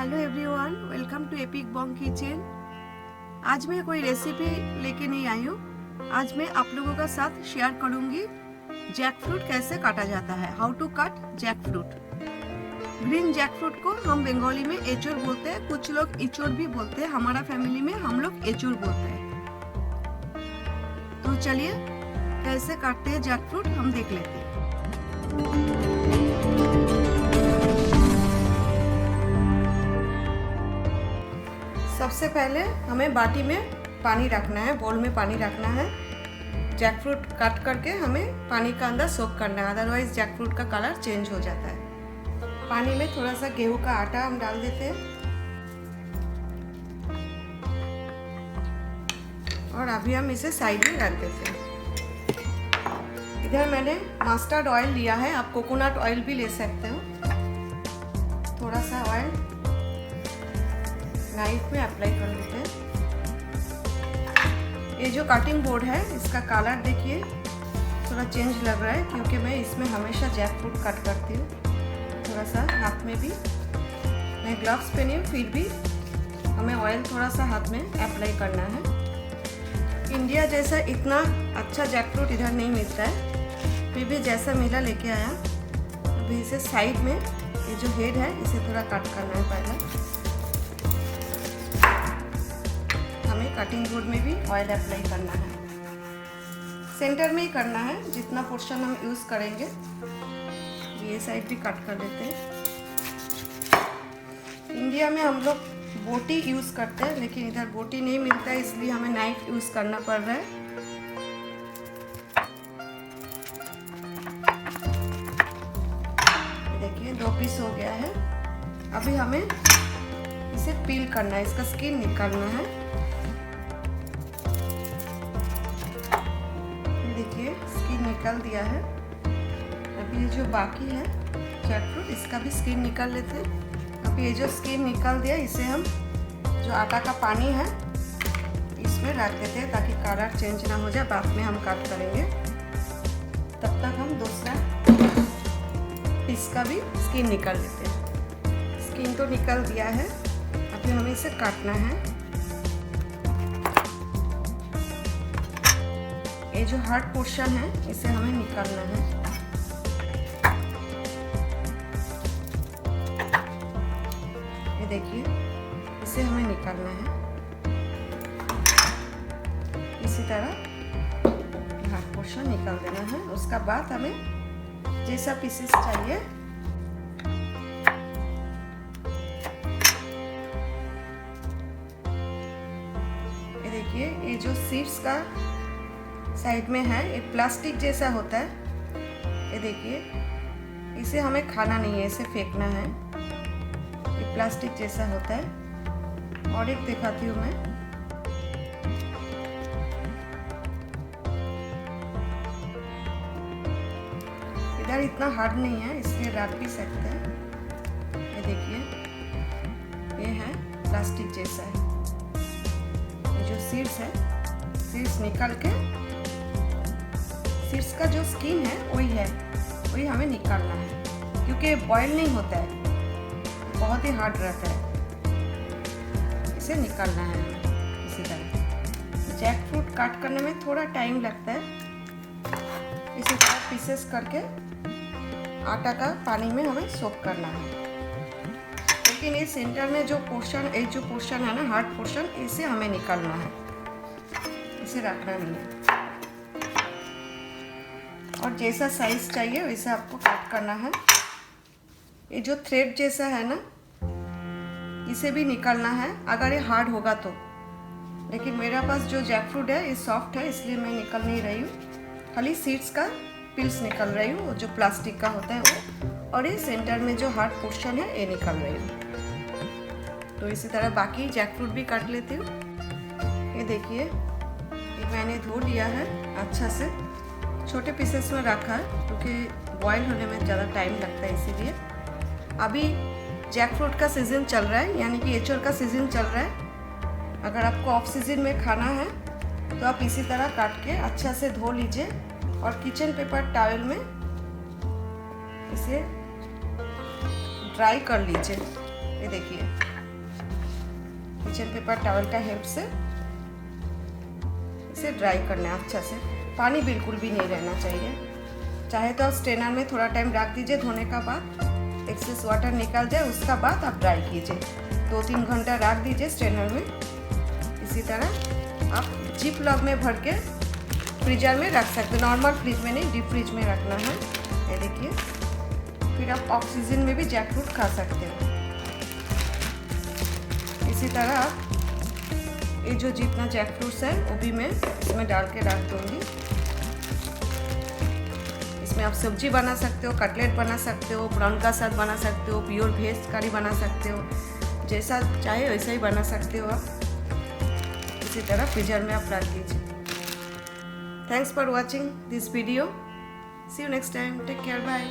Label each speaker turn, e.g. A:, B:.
A: Hello everyone, welcome to Epic Bong Kitchen. आज मैं कोई रेसिपी लेके नहीं आई हूँ। आज मैं आप लोगों का साथ शेयर करूँगी जैक फ्रूट कैसे काटा जाता है। How to cut jackfruit. Green jackfruit को हम बंगाली में एचोर बोलते हैं, कुछ लोग इचोर भी बोलते हैं। हमारा फैमिली में हम लोग एचोर बोलते हैं। तो चलिए कैसे काटते हैं जैक फ्रूट हम देख लेते हैं। सबसे पहले हमें बाटी में पानी रखना है, बोल में पानी रखना है। जैक फ्रूट काट करके हमें पानी का अंदर सोक करना है, अदरवाइज जैक फ्रूट का कलर चेंज हो जाता है। पानी में थोड़ा सा गेहूं का आटा हम डाल देते हैं और अभी हम इसे साइड में रख देते हैं। इधर मैंने मस्टर्ड ऑयल लिया है, आप कोकोनट ऑयल भी ले सकते हो। थोड़ा सा ऑयल नाइफ में अप्लाई कर लेते हैं। ये जो कटिंग बोर्ड है इसका कलर देखिए थोड़ा चेंज लग रहा है, क्योंकि मैं इसमें हमेशा जैक फ्रूट कट करती हूँ। थोड़ा सा हाथ में भी मैं ग्लव्स पहनी हूँ, फिर भी हमें ऑयल थोड़ा सा हाथ में अप्लाई करना है। इंडिया जैसा इतना अच्छा जैक फ्रूट इधर नहीं मिलता है, फिर भी जैसा मिला लेके आया। अभी इसे साइड में ये जो हेड है इसे थोड़ा कट करना है। पहले कटिंग बोर्ड में भी ऑयल अप्लाई करना है, सेंटर में ही करना है। जितना पोर्शन हम यूज़ करेंगे ये साइड भी कट कर लेते हैं। इंडिया में हम लोग बोटी यूज़ करते हैं, लेकिन इधर बोटी नहीं मिलता है, इसलिए हमें नाइफ यूज़ करना पड़ रहा है। देखिए 2 पीस हो गया है। अभी हमें इसे पील करना है, इसका स्किन निकालना है। देखिए स्किन निकल दिया है। अभी ये जो बाकी है जैक फ्रूट इसका भी स्किन निकाल लेते हैं। अभी ये जो स्किन निकल दिया इसे हम जो आटा का पानी है इसमें रख देते हैं, ताकि कलर चेंज ना हो जाए। बाद में हम कट करेंगे, तब तक हम दूसरा पीस का भी स्किन निकाल लेते हैं। स्किन तो निकल दिया है, अभी हमें इसे काटना है। ये जो हार्ड पोर्शन है इसे हमें निकालना है। ये देखिए इसे हमें निकालना है। इसी तरह हार्ड पोर्शन निकाल देना है। उसका बाद हमें जैसा पीसेस चाहिए ये देखिए, ये जो सीड्स का साइड में है ये प्लास्टिक जैसा होता है। ये देखिए इसे हमें खाना नहीं है, इसे फेंकना है। ये प्लास्टिक जैसा होता है। और एक दिखाती हूँ मैं। इधर इतना हार्ड नहीं है, इसलिए रख भी सकते हैं। ये देखिए ये है प्लास्टिक जैसा है। ये जो सीड्स है, सीड्स निकाल के सीड्स का जो स्किन है वही हमें निकालना है, क्योंकि बॉयल नहीं होता है, बहुत ही हार्ड रहता है। इसे निकालना है इसी तरह। जैक फ्रूट काट करने में थोड़ा टाइम लगता है। इसी तरह पीसेस करके आटा का पानी में हमें सोक करना है। लेकिन ये सेंटर में जो पोर्शन है ना, हार्ड पोर्शन, इसे हमें निकालना है, इसे रखना नहीं है। और जैसा साइज चाहिए वैसा आपको कट करना है। ये जो थ्रेड जैसा है ना इसे भी निकालना है, अगर ये हार्ड होगा तो। लेकिन मेरे पास जो जैक फ्रूट है ये सॉफ्ट है, इसलिए मैं निकल नहीं रही हूँ। खाली सीड्स का पिल्स निकल रही हूँ, जो प्लास्टिक का होता है वो। और ये सेंटर में जो हार्ड पोर्शन है ये निकल रही हूँ। तो इसी तरह बाकी जैक फ्रूट भी काट लेती हूँ। ये देखिए ये मैंने धो लिया है अच्छा से, छोटे पीसेस में रखा है, क्योंकि बॉईल होने में ज़्यादा टाइम लगता है इसीलिए। अभी जैक फ्रूट का सीज़न चल रहा है, यानी कि एचोर का सीज़न चल रहा है। अगर आपको ऑफ सीजन में खाना है तो आप इसी तरह काट के अच्छा से धो लीजिए और किचन पेपर टॉवल में इसे ड्राई कर लीजिए। ये देखिए किचन पेपर टॉवल का हेल्प से इसे ड्राई करना है अच्छा से। पानी बिल्कुल भी नहीं रहना चाहिए। चाहे तो आप स्ट्रेनर में थोड़ा टाइम रख दीजिए, धोने का बाद एक्सेस वाटर निकाल जाए, उसका बाद आप ड्राई कीजिए। 2-3 घंटा रख दीजिए स्ट्रेनर में। इसी तरह आप जिप लॉक में भर के फ्रीजर में रख सकते हो। नॉर्मल फ्रिज में नहीं, डीप फ्रिज में रखना है। ये देखिए, फिर आप ऑक्सीजन में भी जैकफ्रूट खा सकते हो। इसी तरह आप ये जो जितना जैकफ्रूट्स है वो भी मैं इसमें डाल के रख दूँगी। इसमें आप सब्जी बना सकते हो, कटलेट बना सकते हो, प्राउन का साथ बना सकते हो, प्योर वेज करी बना सकते हो, जैसा चाहे वैसा ही बना सकते हो आप। इसी तरह फ्रीजर में आप रख दीजिए। Thanks for watching this video. See you next time. Take care, bye.